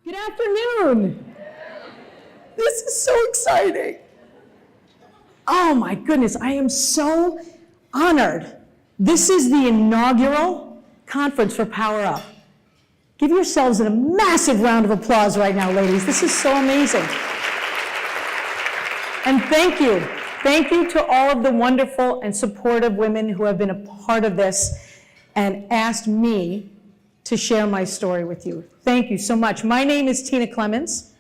Good afternoon. This is so exciting. Oh my goodness, I am so honored. This is the inaugural conference for Power Up. Give yourselves a massive round of applause right now, ladies. This is so amazing. And thank you. Thank you to all of the wonderful and supportive women who have been a part of this and asked me to share my story with you. Thank you so much. My name is Tina Clements,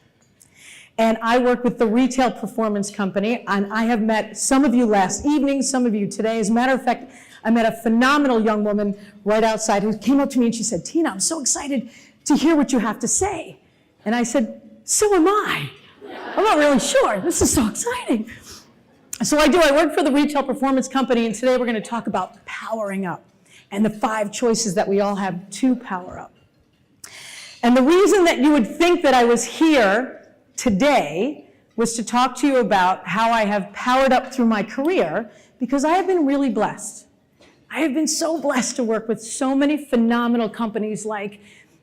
and I work with the Retail Performance Company, and I have met some of you last evening, some of you today. As a matter of fact, I met a phenomenal young woman right outside who came up to me and she said, Tina, I'm so excited to hear what you have to say. And I said, so am I. I'm not really sure. This is so exciting. So I work for the Retail Performance Company, and today we're going to talk about powering up and the 5 choices that we all have to power up. And the reason that you would think that I was here today was to talk to you about how I have powered up through my career, because I have been really blessed. I have been so blessed to work with so many phenomenal companies like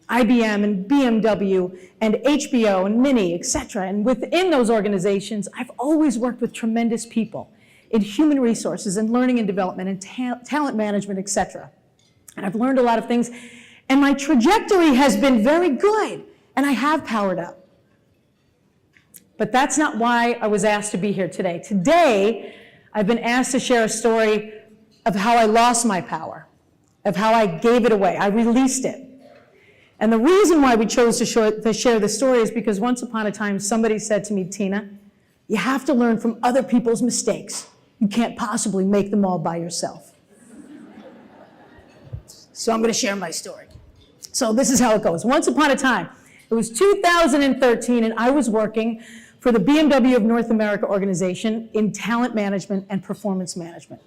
IBM and BMW and HBO and Mini, etc. And within those organizations, I've always worked with tremendous people in human resources and learning and development and talent management, etc. And I've learned a lot of things, and my trajectory has been very good, and I have powered up. But that's not why I was asked to be here today. Today, I've been asked to share a story of how I lost my power, of how I gave it away. I released it. And the reason why we chose to share this story is because once upon a time, somebody said to me, Tina, you have to learn from other people's mistakes. You can't possibly make them all by yourself. So I'm going to share my story. So this is how it goes. Once upon a time, it was 2013, and I was working for the BMW of North America organization in talent management and performance management.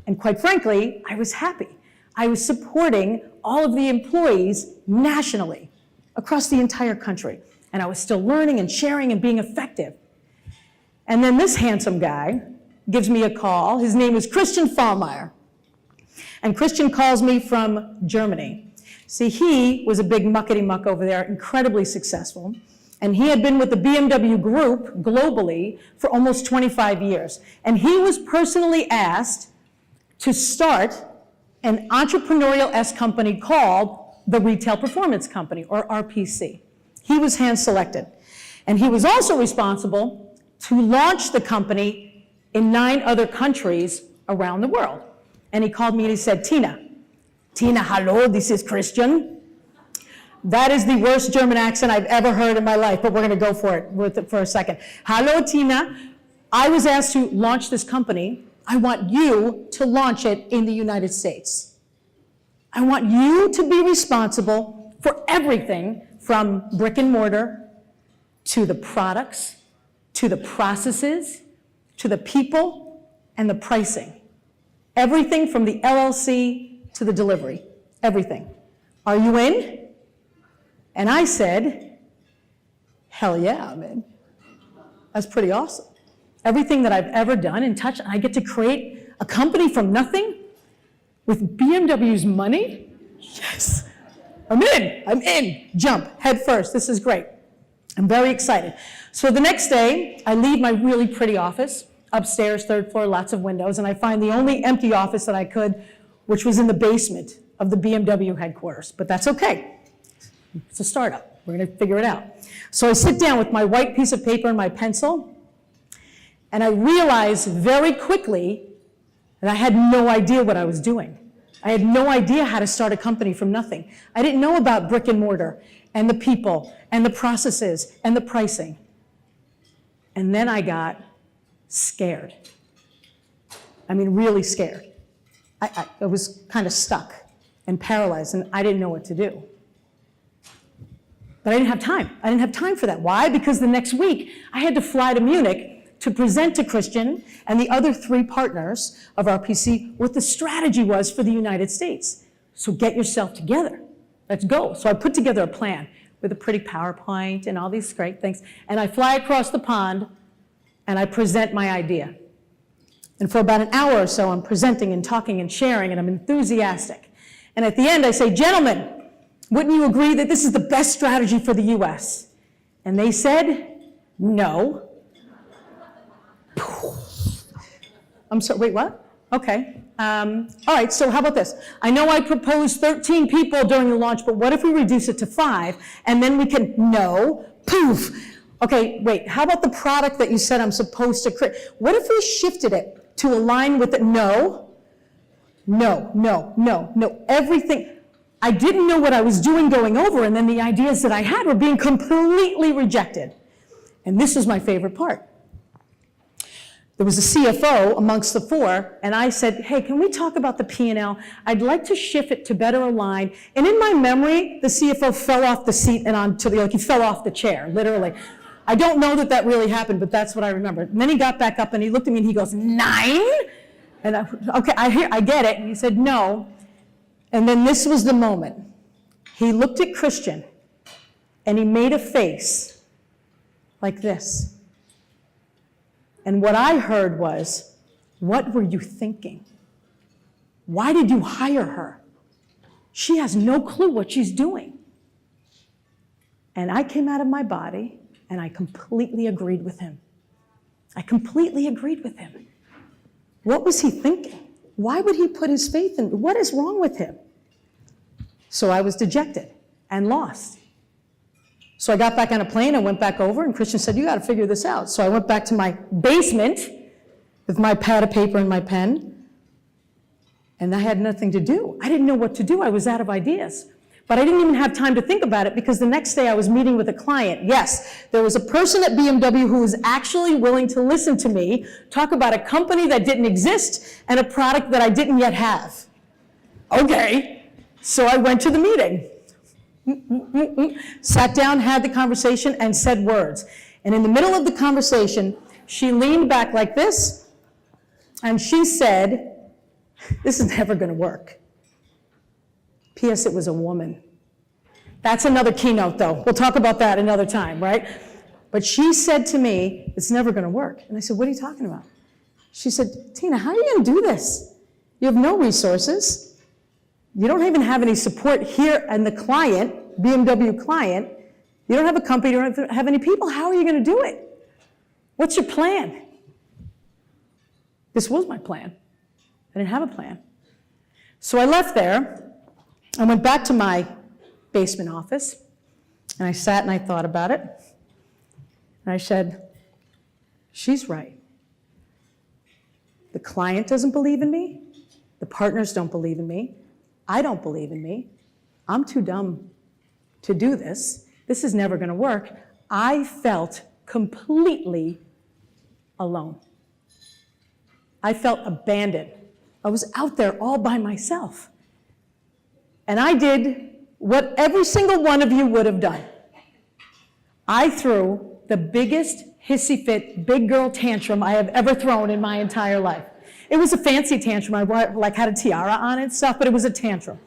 And quite frankly, I was happy. I was supporting all of the employees nationally, across the entire country. And I was still learning and sharing and being effective. And then this handsome guy gives me a call. His name is Christian Fallmeyer. And Christian calls me from Germany. See, he was a big muckety-muck over there, incredibly successful. And he had been with the BMW group globally for almost 25 years. And he was personally asked to start an entrepreneurial company called the Retail Performance Company, or RPC. He was hand-selected. And he was also responsible to launch the company in 9 other countries around the world. And he called me and he said, Tina, hello, this is Christian. That is the worst German accent I've ever heard in my life, but we're going to go for it for a second. Hello, Tina. I was asked to launch this company. I want you to launch it in the United States. I want you to be responsible for everything from brick and mortar to the products, to the processes, to the people, and the pricing. Everything from the LLC to the delivery, everything. Are you in? And I said, hell yeah, I'm in. That's pretty awesome. Everything that I've ever done and touched, and I get to create a company from nothing with BMW's money? Yes, I'm in, jump, head first, this is great. I'm very excited. So the next day, I leave my really pretty office, upstairs, 3rd floor, lots of windows, and I find the only empty office that I could, which was in the basement of the BMW headquarters. But that's okay. It's a startup. We're going to figure it out. So I sit down with my white piece of paper and my pencil, and I realize very quickly that I had no idea what I was doing. I had no idea how to start a company from nothing. I didn't know about brick and mortar and the people and the processes and the pricing. And then I got scared. I mean, really scared. I was kind of stuck and paralyzed, and I didn't know what to do. But I didn't have time. I didn't have time for that. Why? Because the next week, I had to fly to Munich to present to Christian and the other 3 partners of RPC what the strategy was for the United States. So get yourself together. Let's go. So I put together a plan with a pretty PowerPoint and all these great things, and I fly across the pond and I present my idea. And for about an hour or so, I'm presenting and talking and sharing, and I'm enthusiastic. And at the end, I say, gentlemen, wouldn't you agree that this is the best strategy for the US? And they said, no. I'm sorry, wait, what? Okay. All right, so how about this? I know I proposed 13 people during the launch, but what if we reduce it to 5, and then we can, no, poof. Okay, wait, how about the product that you said I'm supposed to create? What if we shifted it to align with it? No, no, no, no, no, everything. I didn't know what I was doing going over, and then the ideas that I had were being completely rejected. And this is my favorite part. There was a CFO amongst the 4, and I said, hey, can we talk about the P&L? I'd like to shift it to better align. And in my memory, the CFO fell off the seat and onto the, like he fell off the chair, literally. I don't know that that really happened, but that's what I remember. And then he got back up and he looked at me and he goes, 9? And okay, I get it. And he said, no. And then this was the moment. He looked at Christian and he made a face like this. And what I heard was, what were you thinking? Why did you hire her? She has no clue what she's doing. And I came out of my body and I completely agreed with him. I completely agreed with him. What was he thinking? Why would he put his faith in? What is wrong with him? So I was dejected and lost. So I got back on a plane and went back over, and Christian said, you got to figure this out. So I went back to my basement with my pad of paper and my pen, and I had nothing to do. I didn't know what to do. I was out of ideas. But I didn't even have time to think about it because the next day I was meeting with a client. Yes, there was a person at BMW who was actually willing to listen to me talk about a company that didn't exist and a product that I didn't yet have. Okay, so I went to the meeting. Sat down, had the conversation, and said words. And in the middle of the conversation, she leaned back like this, and she said, this is never going to work. P.S. It was a woman. That's another keynote, though. We'll talk about that another time, right? But she said to me, it's never going to work. And I said, what are you talking about? She said, Tina, how are you going to do this? You have no resources. You don't even have any support here, and the client, BMW client, you don't have a company, you don't have any people. How are you going to do it? What's your plan? This was my plan. I didn't have a plan. So I left there. I went back to my basement office, and I sat and I thought about it. And I said, she's right. The client doesn't believe in me. The partners don't believe in me. I don't believe in me. I'm too dumb to do this. This is never going to work. I felt completely alone. I felt abandoned. I was out there all by myself. And I did what every single one of you would have done. I threw the biggest hissy fit, big girl tantrum I have ever thrown in my entire life. It was a fancy tantrum. I had a tiara on and stuff, but it was a tantrum.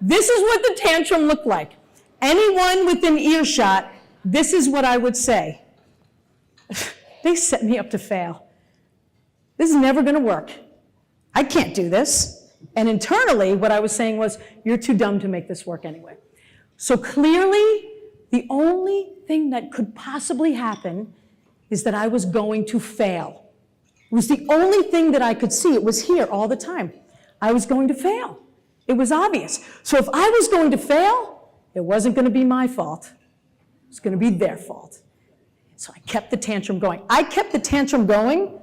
This is what the tantrum looked like. Anyone within earshot, this is what I would say. They set me up to fail. This is never going to work. I can't do this. And internally, what I was saying was, you're too dumb to make this work anyway. So clearly, the only thing that could possibly happen is that I was going to fail. It was the only thing that I could see. It was here all the time. I was going to fail. It was obvious. So if I was going to fail, it wasn't going to be my fault. It was going to be their fault. So I kept the tantrum going. I kept the tantrum going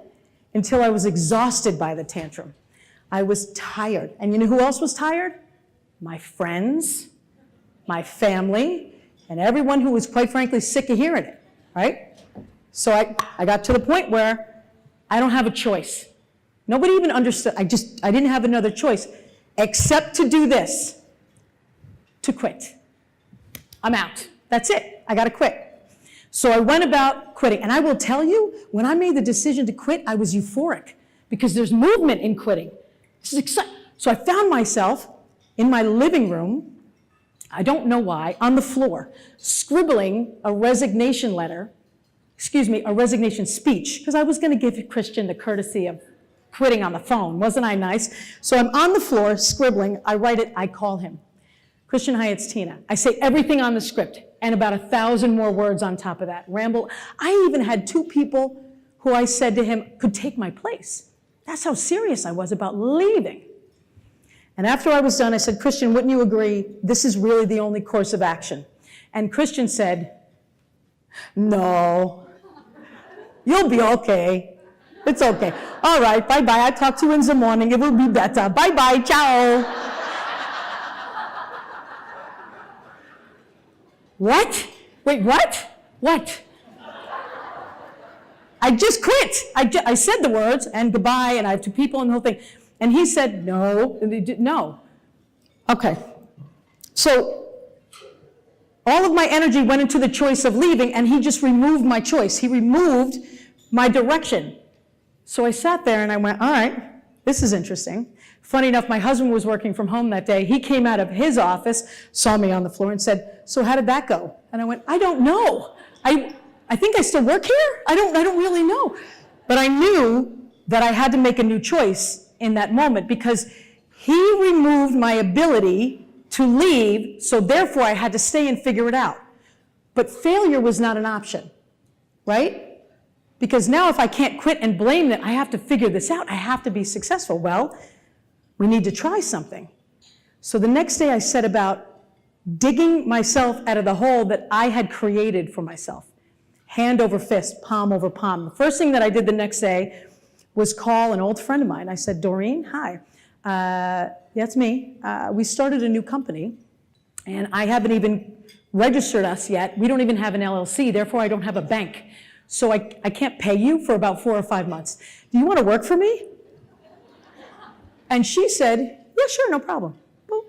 until I was exhausted by the tantrum. I was tired. And you know who else was tired? My friends, my family, and everyone who was, quite frankly, sick of hearing it, right? So I got to the point where I don't have a choice. Nobody even understood. I didn't have another choice except to do this, to quit. I'm out. That's it. I got to quit. So I went about quitting. And I will tell you, when I made the decision to quit, I was euphoric because there's movement in quitting. This is exciting. So I found myself in my living room, I don't know why, on the floor, scribbling a resignation letter, a resignation speech, because I was going to give Christian the courtesy of quitting on the phone. Wasn't I nice? So I'm on the floor scribbling. I write it. I call him. Christian, hi, it's Tina. I say everything on the script. and about 1,000 more words on top of that. Ramble. I even had 2 people who I said to him could take my place. That's how serious I was about leaving. And after I was done, I said, Christian, wouldn't you agree this is really the only course of action? And Christian said, no, you'll be okay. It's okay. All right, bye-bye. I'll talk to you in the morning. It will be better. Bye-bye. Ciao. What? Wait, what? What? I just quit. I said the words, and goodbye, and I have 2 people and the whole thing. And he said, no, no. Okay. So all of my energy went into the choice of leaving, and he just removed my choice. He removed my direction. So I sat there and I went, all right, this is interesting. Funny enough, my husband was working from home that day. He came out of his office, saw me on the floor and said, so how did that go? And I went, I don't know. I think I still work here. I don't really know. But I knew that I had to make a new choice in that moment because he removed my ability to leave, so therefore I had to stay and figure it out. But failure was not an option, right? Because now if I can't quit and blame it, I have to figure this out. I have to be successful. Well, we need to try something. So the next day I set about digging myself out of the hole that I had created for myself. Hand over fist, palm over palm. The first thing that I did the next day was call an old friend of mine. I said, Doreen, hi. That's me. We started a new company, and I haven't even registered us yet. We don't even have an LLC, therefore I don't have a bank. So I can't pay you for about 4 or 5 months. Do you want to work for me? And she said, yeah, sure, no problem. Boop.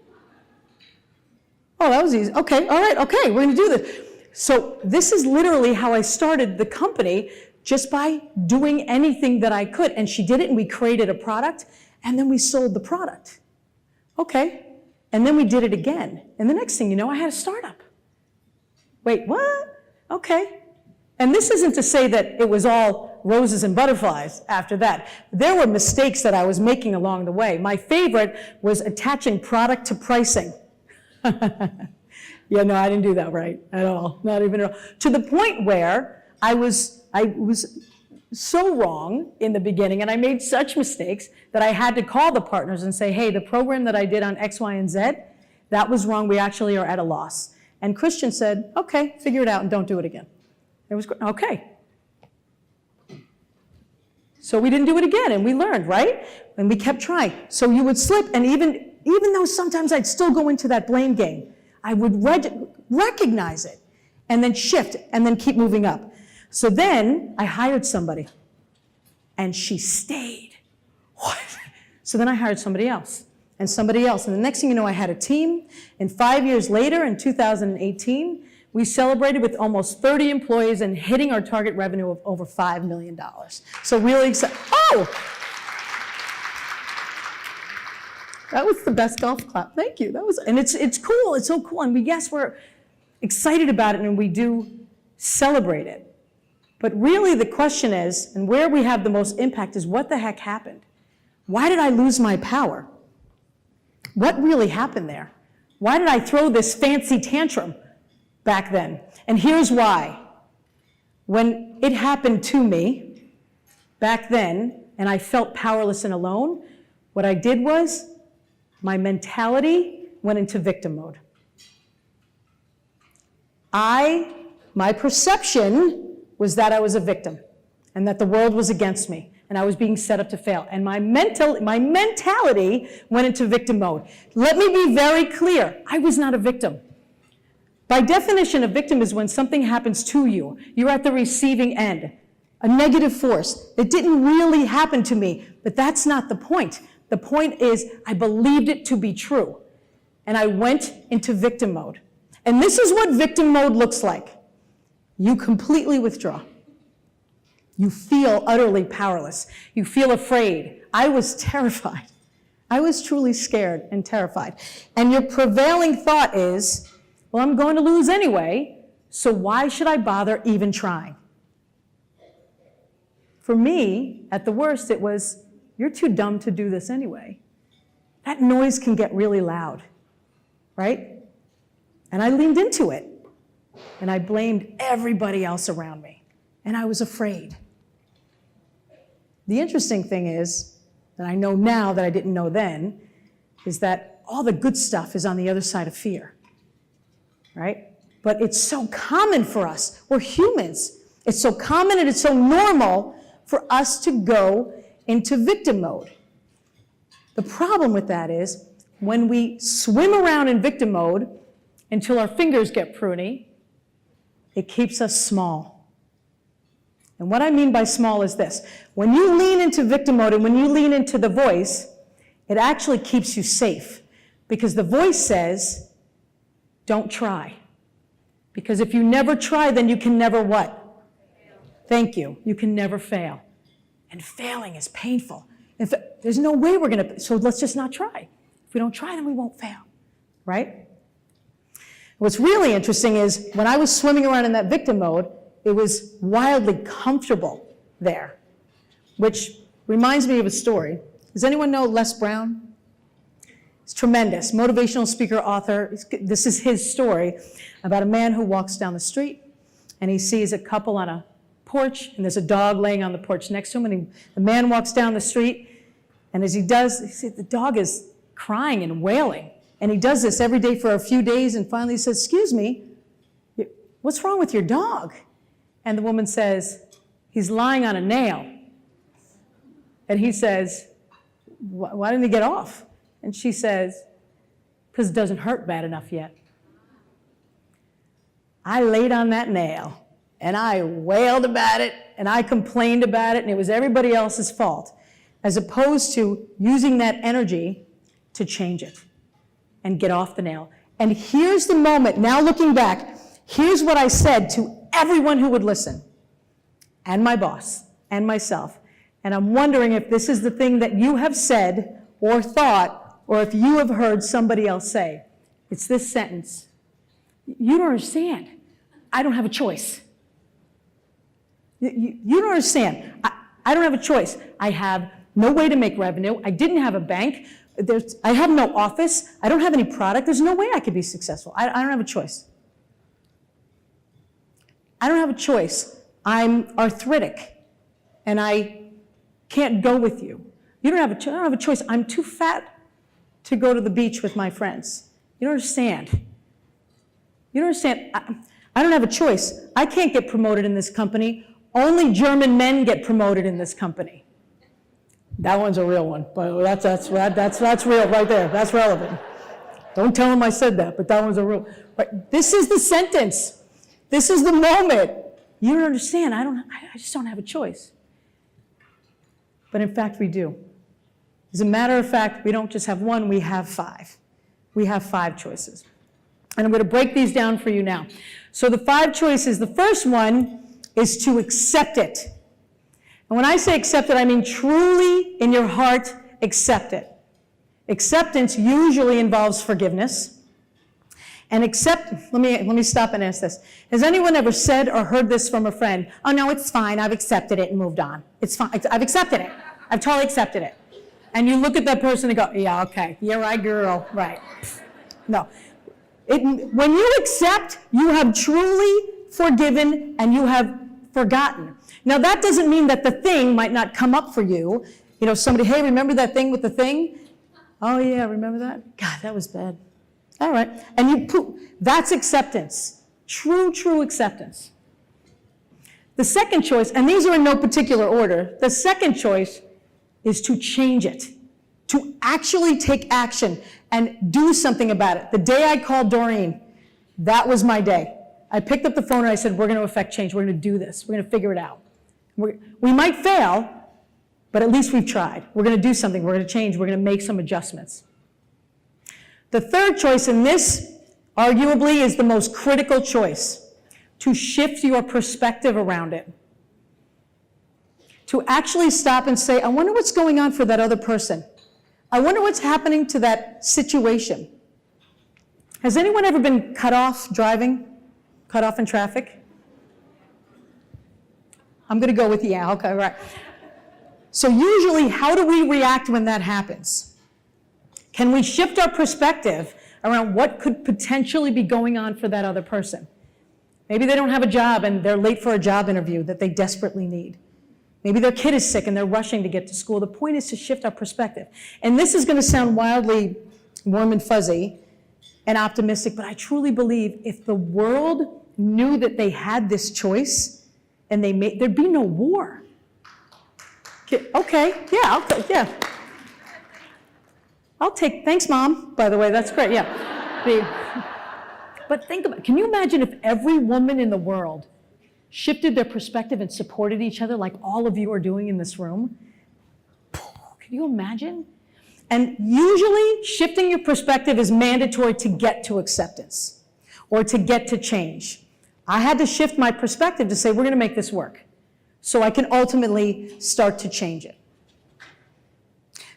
Oh, that was easy. Okay, all right, okay, we're going to do this. So this is literally how I started the company, just by doing anything that I could. And she did it, and we created a product, and then we sold the product. Okay, and then we did it again. And the next thing you know, I had a startup. Wait, what? Okay. And this isn't to say that it was all roses and butterflies after that. There were mistakes that I was making along the way. My favorite was attaching product to pricing. Yeah, no, I didn't do that right at all, not even at all. To the point where I was so wrong in the beginning, and I made such mistakes that I had to call the partners and say, hey, the program that I did on X, Y, and Z, that was wrong. We actually are at a loss. And Christian said, okay, figure it out and don't do it again. It was okay. So we didn't do it again, and we learned, right? And we kept trying. So you would slip, and even though sometimes I'd still go into that blame game, I would recognize it, and then shift, and then keep moving up. So then I hired somebody, and she stayed. What? So then I hired somebody else, and somebody else. And the next thing you know, I had a team. And 5 years later, in 2018, we celebrated with almost 30 employees and hitting our target revenue of over $5 million. So really excited. Oh! That was the best golf clap. Thank you. That was, and it's cool. It's so cool. And we're excited about it, and we do celebrate it. But really the question is, and where we have the most impact is, what the heck happened? Why did I lose my power? What really happened there? Why did I throw this fancy tantrum back then? And here's why. When it happened to me back then, and I felt powerless and alone, what I did was, my mentality went into victim mode. My perception was that I was a victim and that the world was against me and I was being set up to fail. And my mentality went into victim mode. Let me be very clear. I was not a victim. By definition, a victim is when something happens to you. You're at the receiving end, a negative force. It didn't really happen to me, but that's not the point. The point is, I believed it to be true, and I went into victim mode. And this is what victim mode looks like. You completely withdraw. You feel utterly powerless. You feel afraid. I was terrified. I was truly scared and terrified. And your prevailing thought is, well, I'm going to lose anyway, so why should I bother even trying? For me, at the worst, it was, you're too dumb to do this anyway. That noise can get really loud, right? And I leaned into it. And I blamed everybody else around me. And I was afraid. The interesting thing is, that I know now that I didn't know then, is that all the good stuff is on the other side of fear, right? But it's so common for us. We're humans. It's so common and it's so normal for us to go into victim mode. The problem with that is when we swim around in victim mode until our fingers get pruny, it keeps us small. And what I mean by small is this. When you lean into victim mode and when you lean into the voice, it actually keeps you safe. Because the voice says, don't try. Because if you never try, then you can never what? Thank you. You can never fail. And failing is painful. There's no way we're going to, so let's just not try. If we don't try, then we won't fail, right? What's really interesting is when I was swimming around in that victim mode, it was wildly comfortable there, which reminds me of a story. Does anyone know Les Brown? It's tremendous. Motivational speaker, author. This is his story about a man who walks down the street and he sees a couple on a porch and there's a dog laying on the porch next to him, and the man walks down the street, and as he does, the dog is crying and wailing. And he does this every day for a few days, and finally he says, excuse me, what's wrong with your dog? And the woman says, he's lying on a nail. And he says, why didn't he get off? And she says, because it doesn't hurt bad enough yet. I laid on that nail, and I wailed about it, and I complained about it, and it was everybody else's fault, as opposed to using that energy to change it and get off the nail. And here's the moment, now looking back, here's what I said to everyone who would listen, and my boss, and myself. And I'm wondering if this is the thing that you have said or thought, or if you have heard somebody else say. It's this sentence. You don't understand. I don't have a choice. You don't understand. I don't have a choice. I have no way to make revenue. I didn't have a bank. I have no office. I don't have any product. There's no way I could be successful. I don't have a choice. I don't have a choice. I'm arthritic, and I can't go with you. I don't have a choice. I'm too fat to go to the beach with my friends. You don't understand. You don't understand. I don't have a choice. I can't get promoted in this company. Only German men get promoted in this company. That one's a real one, but that's real right there. That's relevant. Don't tell him I said that, but that one's a real. Right. This is the sentence. This is the moment. You don't understand. I just don't have a choice. But in fact, we do. As a matter of fact, we don't just have one, we have five. We have 5 choices. And I'm going to break these down for you now. So the 5 choices, the first one is to accept it. And when I say accept it, I mean truly in your heart accept it. Acceptance usually involves forgiveness. And let me stop and ask this. Has anyone ever said or heard this from a friend? Oh no, it's fine, I've accepted it and moved on. It's fine, I've accepted it. I've totally accepted it. And you look at that person and go, yeah, okay, you're right, girl, right. No. When you accept, you have truly forgiven and you have forgotten. Now that doesn't mean that the thing might not come up for you. You know, somebody, hey, remember that thing with the thing? Oh yeah, remember that? God, that was bad. All right, and that's acceptance. True acceptance. The second choice, and these are in no particular order, the second choice is to change it, to actually take action and do something about it. The day I called Doreen, that was my day. I picked up the phone and I said, we're going to affect change. We're going to do this. We're going to figure it out. We might fail, but at least we've tried. We're going to do something. We're going to change. We're going to make some adjustments. The third choice, and this arguably is the most critical choice, to shift your perspective around it. To actually stop and say, I wonder what's going on for that other person. I wonder what's happening to that situation. Has anyone ever been cut off driving? Cut off in traffic? I'm going to go with yeah, okay, right. So usually, how do we react when that happens? Can we shift our perspective around what could potentially be going on for that other person? Maybe they don't have a job and they're late for a job interview that they desperately need. Maybe their kid is sick and they're rushing to get to school. The point is to shift our perspective. And this is going to sound wildly warm and fuzzy and optimistic, but I truly believe if the world knew that they had this choice and there'd be no war. Okay, yeah, I'll take, thanks Mom, by the way, that's great, yeah. But think about it, can you imagine if every woman in the world shifted their perspective and supported each other like all of you are doing in this room? Can you imagine? And usually shifting your perspective is mandatory to get to acceptance or to get to change. I had to shift my perspective to say, we're going to make this work so I can ultimately start to change it.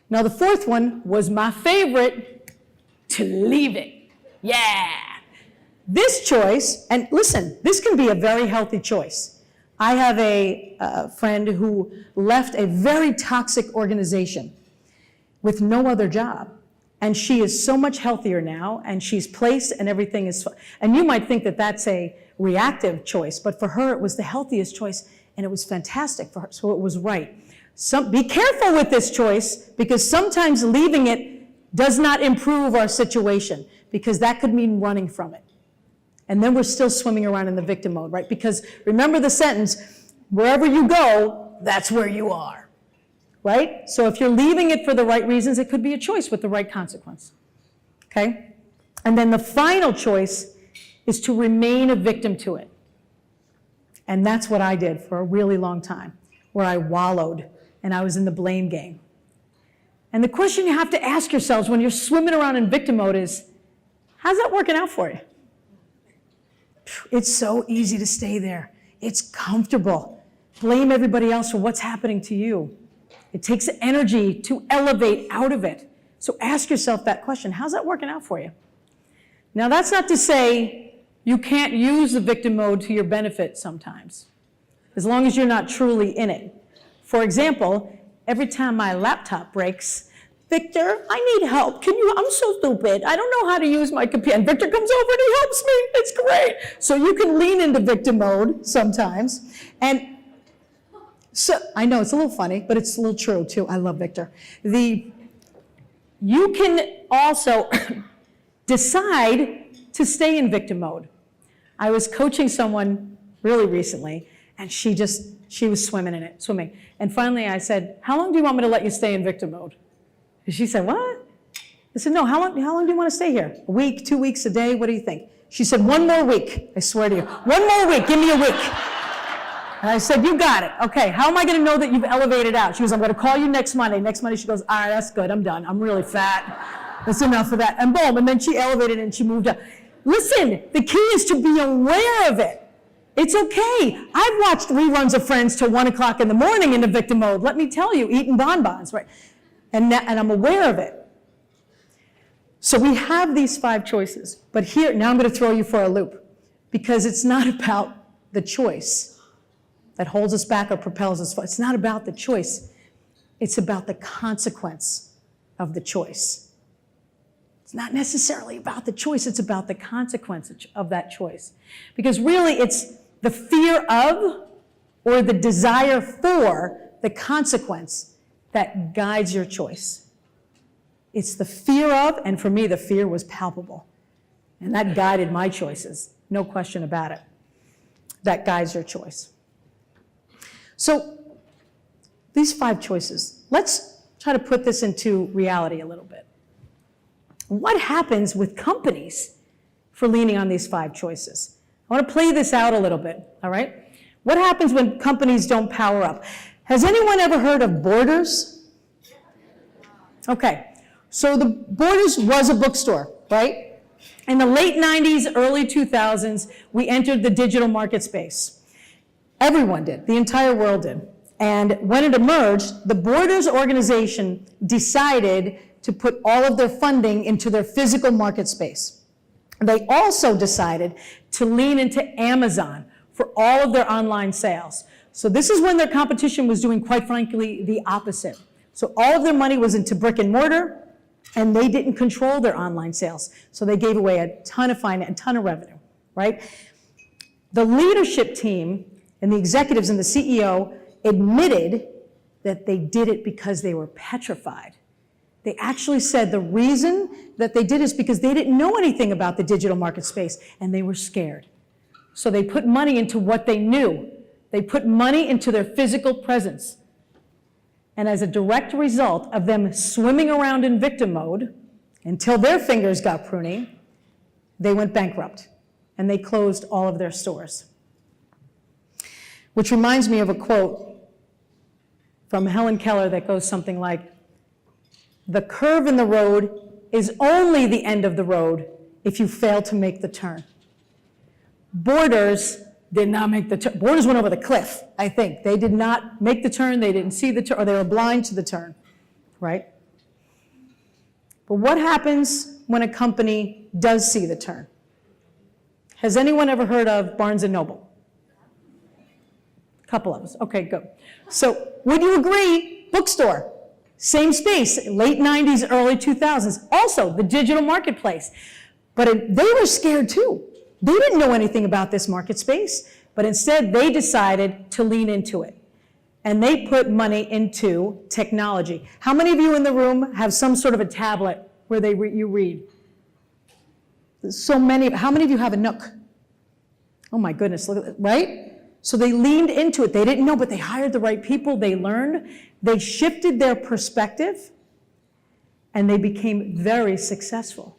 Now the fourth one was my favorite, to leave it. Yeah. This choice, and listen, this can be a very healthy choice. I have a friend who left a very toxic organization with no other job. And she is so much healthier now, and she's placed and everything is fine. And you might think that that's a reactive choice, but for her it was the healthiest choice and it was fantastic for her, so it was right. Be careful with this choice because sometimes leaving it does not improve our situation because that could mean running from it. And then we're still swimming around in the victim mode, right? Because remember the sentence, wherever you go, that's where you are, right? So if you're leaving it for the right reasons, it could be a choice with the right consequence, okay? And then the final choice is to remain a victim to it. And that's what I did for a really long time, where I wallowed and I was in the blame game. And the question you have to ask yourselves when you're swimming around in victim mode is, how's that working out for you? It's so easy to stay there. It's comfortable. Blame everybody else for what's happening to you. It takes energy to elevate out of it. So ask yourself that question, how's that working out for you? Now that's not to say you can't use the victim mode to your benefit sometimes, as long as you're not truly in it. For example, every time my laptop breaks, Victor, I need help. I'm so stupid. I don't know how to use my computer. And Victor comes over and he helps me. It's great. So you can lean into victim mode sometimes. And so, I know it's a little funny, but it's a little true too. I love Victor. You can also decide to stay in victim mode. I was coaching someone really recently, and she was swimming. And finally I said, how long do you want me to let you stay in victim mode? And she said, what? I said, no, how long do you want to stay here? A week, 2 weeks, a day? What do you think? She said, 1 more week. I swear to you. 1 more week. Give me a week. And I said, you got it. Okay, how am I going to know that you've elevated out? She goes, I'm going to call you next Monday. Next Monday she goes, all right, that's good. I'm done. I'm really fat. That's enough of that. And boom, and then she elevated and she moved up. Listen, the key is to be aware of it. It's okay. I've watched reruns of Friends till 1 o'clock in the morning in the victim mode. Let me tell you, eating bonbons, right? And I'm aware of it. So we have these 5 choices. But here, now I'm going to throw you for a loop. Because it's not about the choice that holds us back or propels us forward. It's not about the choice. It's about the consequence of the choice. It's not necessarily about the choice. It's about the consequence of that choice. Because really, it's the fear of or the desire for the consequence that guides your choice. It's the fear of, and for me, the fear was palpable. And that guided my choices, no question about it. That guides your choice. So, these 5 choices, let's try to put this into reality a little bit. What happens with companies for leaning on these 5 choices? I want to play this out a little bit, all right? What happens when companies don't power up? Has anyone ever heard of Borders? Okay, so the Borders was a bookstore, right? In the late 90s, early 2000s, we entered the digital market space. Everyone did, the entire world did. And when it emerged, the Borders organization decided to put all of their funding into their physical market space. They also decided to lean into Amazon for all of their online sales. So this is when their competition was doing, quite frankly, the opposite. So all of their money was into brick and mortar, and they didn't control their online sales. So they gave away a ton of revenue, right? The leadership team and the executives and the CEO admitted that they did it because they were petrified. They actually said the reason that they did is because they didn't know anything about the digital market space and they were scared. So they put money into what they knew. They put money into their physical presence. And as a direct result of them swimming around in victim mode until their fingers got pruny, they went bankrupt and they closed all of their stores. Which reminds me of a quote from Helen Keller that goes something like, "The curve in the road is only the end of the road if you fail to make the turn." Borders did not make the turn. Borders went over the cliff, I think. They did not make the turn, they didn't see the turn, or they were blind to the turn, right? But what happens when a company does see the turn? Has anyone ever heard of Barnes & Noble? A couple of us, okay, good. So would you agree, bookstore, same space, late 90s, early 2000s, also the digital marketplace. But they were scared too. They didn't know anything about this market space, but instead they decided to lean into it. And they put money into technology. How many of you in the room have some sort of a tablet where you read? So many. How many of you have a Nook? Oh my goodness, look at that, right? So they leaned into it. They didn't know, but they hired the right people. They learned. They shifted their perspective, and they became very successful.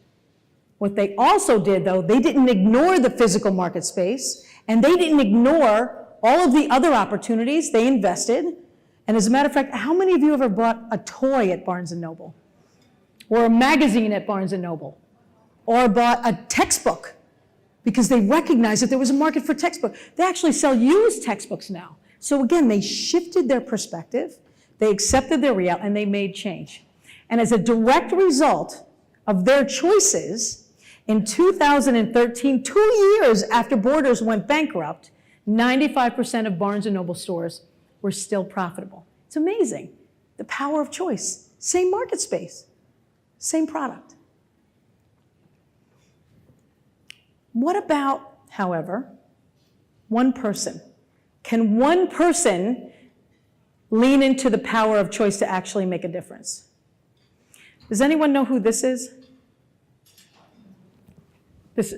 What they also did, though, they didn't ignore the physical market space, and they didn't ignore all of the other opportunities. They invested. And as a matter of fact, how many of you ever bought a toy at Barnes & Noble? Or a magazine at Barnes & Noble? Or bought a textbook? Because they recognized that there was a market for textbooks. They actually sell used textbooks now. So again, they shifted their perspective, they accepted their reality, and they made change. And as a direct result of their choices, in 2013, 2 years after Borders went bankrupt, 95% of Barnes & Noble stores were still profitable. It's amazing. The power of choice. Same market space, same product. What about, however, one person? Can one person lean into the power of choice to actually make a difference? Does anyone know who this is?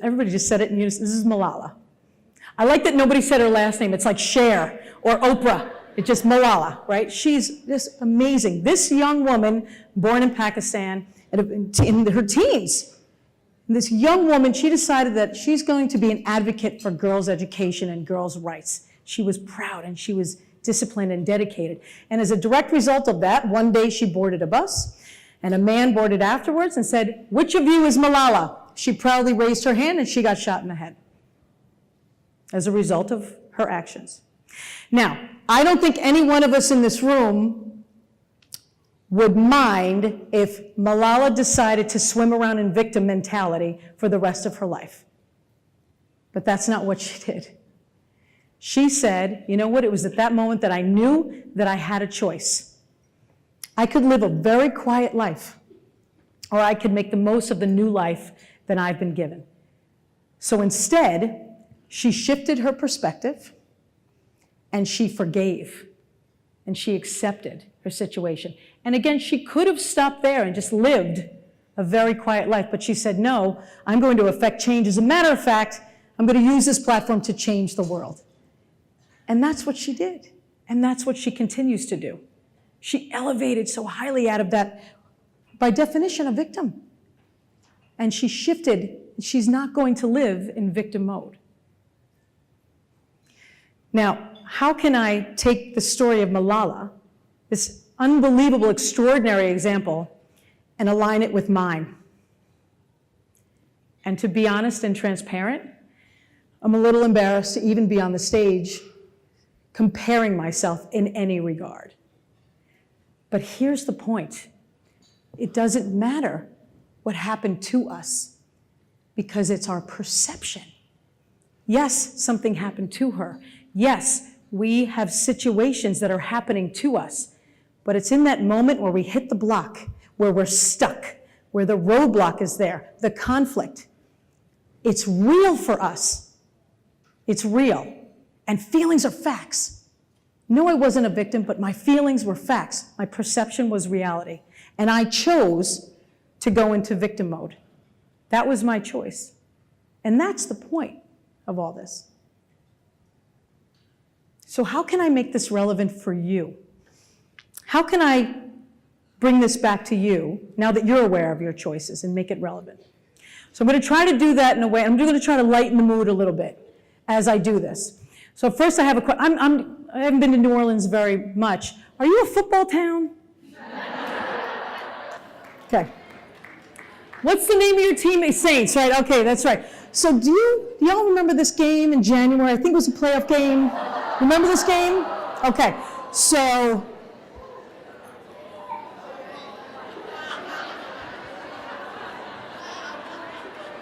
Everybody just said it in unison. This is Malala. I like that nobody said her last name. It's like Cher or Oprah. It's just Malala, right? She's just amazing. This young woman, born in Pakistan, in her teens, this young woman, she decided that she's going to be an advocate for girls' education and girls' rights. She was proud and she was disciplined and dedicated. And as a direct result of that, one day she boarded a bus and a man boarded afterwards and said, "Which of you is Malala?" She proudly raised her hand and she got shot in the head as a result of her actions. Now, I don't think any one of us in this room would mind if Malala decided to swim around in victim mentality for the rest of her life. But that's not what she did. She said, you know what, it was at that moment that I knew that I had a choice. I could live a very quiet life, or I could make the most of the new life that I've been given. So instead, she shifted her perspective, and she forgave, and she accepted her situation. And again, she could have stopped there and just lived a very quiet life, but she said, no, I'm going to affect change. As a matter of fact, I'm going to use this platform to change the world. And that's what she did. And that's what she continues to do. She elevated so highly out of that, by definition, a victim. And she shifted. She's not going to live in victim mode. Now, how can I take the story of Malala, this unbelievable, extraordinary example, and align it with mine? And to be honest and transparent, I'm a little embarrassed to even be on the stage comparing myself in any regard. But here's the point. It doesn't matter what happened to us because it's our perception. Yes, something happened to her. Yes, we have situations that are happening to us, but it's in that moment where we hit the block, where we're stuck, where the roadblock is there, the conflict. It's real for us. It's real. And feelings are facts. No, I wasn't a victim, but my feelings were facts. My perception was reality. And I chose to go into victim mode. That was my choice. And that's the point of all this. So how can I make this relevant for you? How can I bring this back to you now that you're aware of your choices and make it relevant? So I'm going to try to do that in a way. I'm going to try to lighten the mood a little bit as I do this. So first I have a question. I haven't been to New Orleans very much. Are you a football town? Okay. What's the name of your team? Saints, right? Okay, that's right. So do y'all remember this game in January? I think it was a playoff game. Remember this game? Okay. So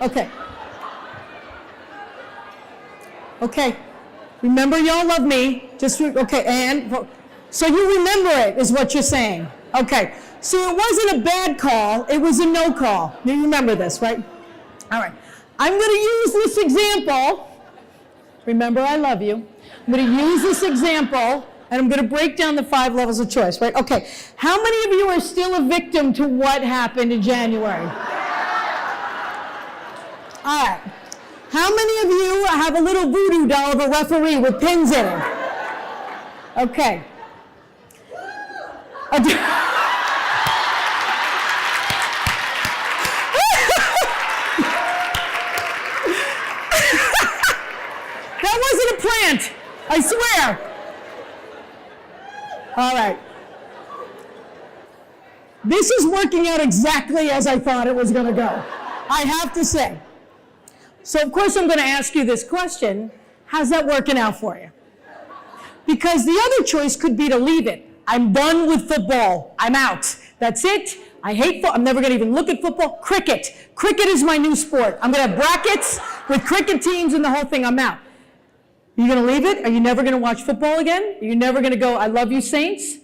okay. Okay. Remember, y'all love me. Okay, and so you remember it is what you're saying. Okay. So it wasn't a bad call, it was a no call. You remember this, right? All right. I'm going to use this example. Remember, I love you. I'm going to use this example, and I'm going to break down the 5 levels of choice, right? Okay. How many of you are still a victim to what happened in January? All right. How many of you have a little voodoo doll of a referee with pins in it? Okay. That wasn't a plant, I swear. All right. This is working out exactly as I thought it was going to go, I have to say. So of course I'm going to ask you this question, how's that working out for you? Because the other choice could be to leave it. I'm done with football. I'm out. That's it. I hate football. I'm never going to even look at football. Cricket. Cricket is my new sport. I'm going to have brackets with cricket teams and the whole thing. I'm out. Are you going to leave it? Are you never going to watch football again? Are you never going to go, I love you, Saints?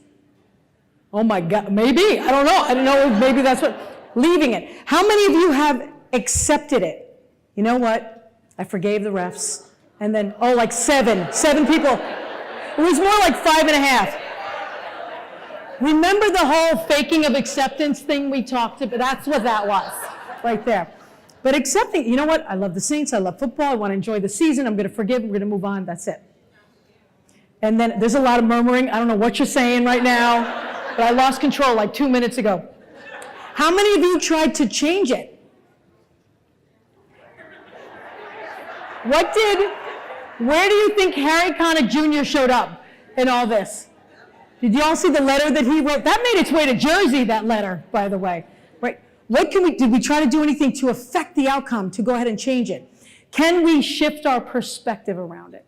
Oh my God, maybe. I don't know. I don't know. Maybe that's what. Leaving it. How many of you have accepted it? You know what? I forgave the refs. And then, oh, like 7 people. It was more like 5.5. Remember the whole faking of acceptance thing we talked about? That's what that was, right there. But accepting, you know what? I love the Saints. I love football. I want to enjoy the season. I'm going to forgive. We're going to move on. That's it. And then there's a lot of murmuring. I don't know what you're saying right now, but I lost control like 2 minutes ago. How many of you tried to change it? Where do you think Harry Connick Jr. showed up in all this? Did you all see the letter that he wrote? That made its way to Jersey, that letter, by the way. Right? Did we try to do anything to affect the outcome, to go ahead and change it? Can we shift our perspective around it?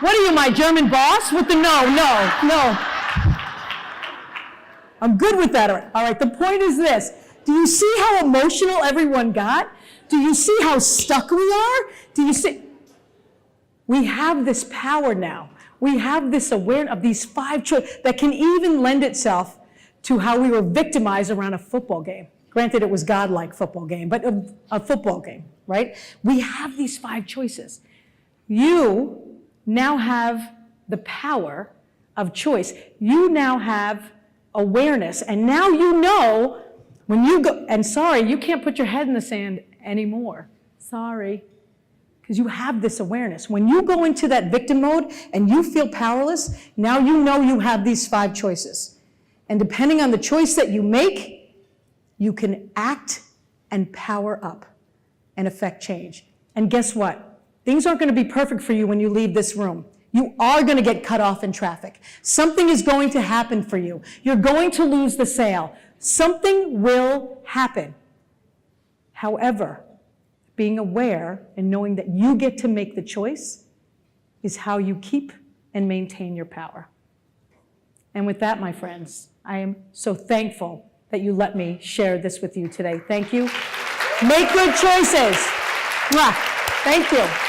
What are you, my German boss? With the no. I'm good with that. All right, the point is this. Do you see how emotional everyone got? Do you see how stuck we are? Do you see? We have this power now. We have this awareness of these 5 choices that can even lend itself to how we were victimized around a football game. Granted, it was godlike football game, but a football game, right? We have these 5 choices. You now have the power of choice. You now have awareness, and now you know when you go, and sorry, you can't put your head in the sand anymore. Sorry. Because you have this awareness. When you go into that victim mode and you feel powerless, now you know you have these 5 choices. And depending on the choice that you make, you can act and power up and affect change. And guess what? Things aren't going to be perfect for you when you leave this room. You are going to get cut off in traffic. Something is going to happen for you. You're going to lose the sale. Something will happen. However, being aware and knowing that you get to make the choice is how you keep and maintain your power. And with that, my friends, I am so thankful that you let me share this with you today. Thank you. Make good choices. Mwah. Thank you.